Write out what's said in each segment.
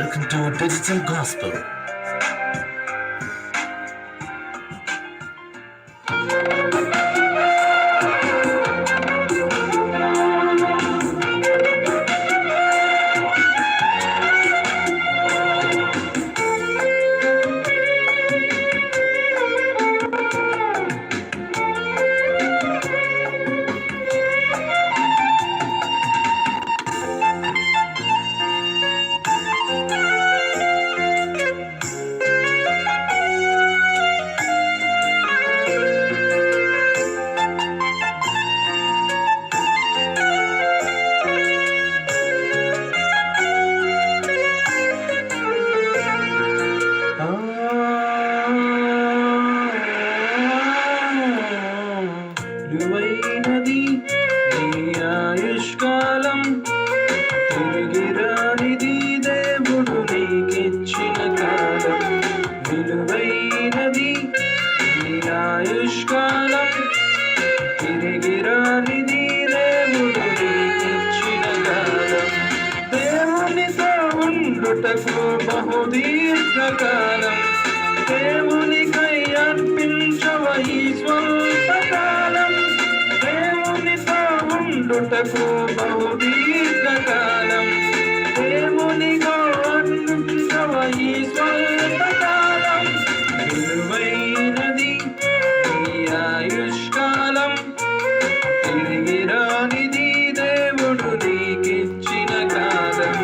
Welcome to Digital Gospel. విలువైనది నీ ఆయుష్కాలం, తిరిగిరానిది దేవుడు నీకిచ్చిన కాలం. విలువైనది నీ ఆయుష్కాలం, తిరిగిరానిది దేవుడు నీకిచ్చిన కాలం. దేవునితో ఉండుటకు బహుదీర్ఘకాలం, దేవునికై అర్పించవ ఈ స్వల్పకాలం. దేవునితో ఉండుటకు బహుదీర్ఘకాలం, దేవునితో అర్పించవ ఈ స్వల్పకాలం. విలువైనది ఈ ఆయుష్కాలం, తిరిగి రానిది దేవుడు నీకిచ్చిన కాలం.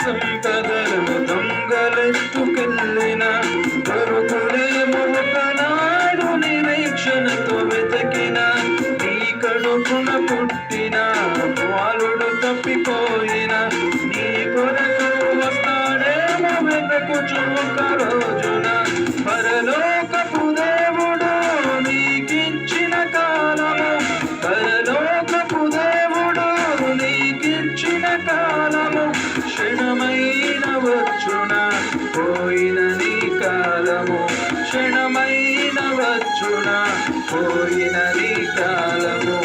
సంపదలను దొంగలెత్తుకెళ్ళిన దొరుకులేమో ఒకనాడు నిరీక్షణతో వెతకిన, నీ కడుపున పుట్టిన బాలుడు తప్పిపోయిన, నీ కొరకు వస్తాడేమో వెతకుచు ఒక రోజున. పరలోకపు దేవుడు నీకిచ్చిన కాలము, పరలోకపు దేవుడు నీకిచ్చిన కాలము. క్షణమైన వచ్చున పోయిన నీ కాలము, క్షణమైన వచ్చున పోయిన నీ కాలము.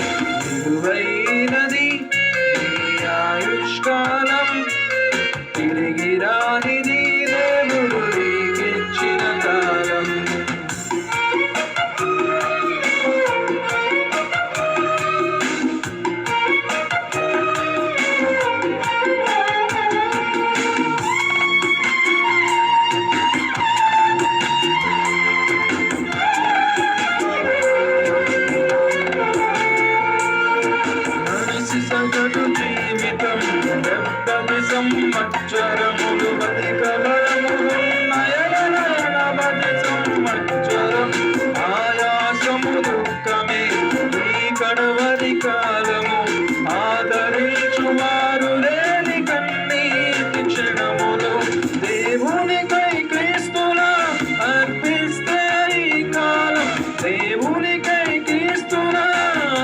విలువైనది నీ ఆయుష్కాలం, తిరిగి రానిది దేవుడు నీకిచ్చిన కాలం. సగటు జీవితం 70 సంవత్సరములు, అధిక బలములు 80 సంవత్సరం. ఆయాసము దుఃఖమే నీ కడవరి కాలము, ఆదరించువారు లేని కన్నీటి క్షణములు. దేవునికై క్రీస్తులా అర్పిస్తే ఈ కాలం, దేవునికై క్రీస్తులా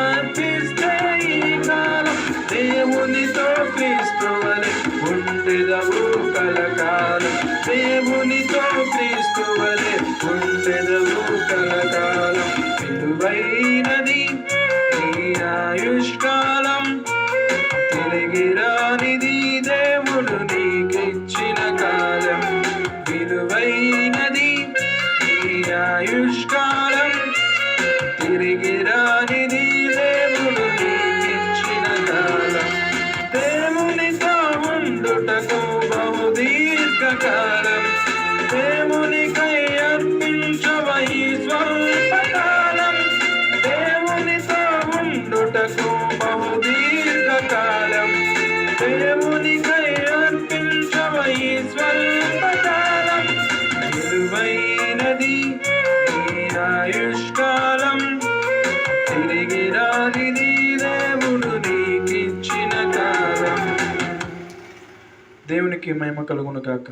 అర్పిస్తే ఈ కాలం. దేవునితో క్రీస్తువలె ఉండెదవు కలకాలం, దేవునితో క్రీస్తువలె ఉండెదవు కలకాలం. విలువైనది నీ ఆయుష్కాలం, తిరిగి రానిది దేవుడు నీకిచ్చిన కాలం. విలువైనది నీ ఆయుష్కాలం, తిరిగి రానిది దేవుడు నీకిచ్చిన కాలం. దేవునితో ఉండుటకు బహుదీర్ఘకాలం, దేవునికై అర్పించవ ఈ స్వల్పకాలం. దేవునితో ఉండుటకు బహుదీర్ఘకాలం, దేవునికై అర్పించవ ఈ స్వల్పకాలం. విలువైనది నీ ఆయుష్కాలం, తిరిగి రానిది దేవుడు నీకిచ్చిన కాలం. దేవునికి మహిమ కలుగును గాక.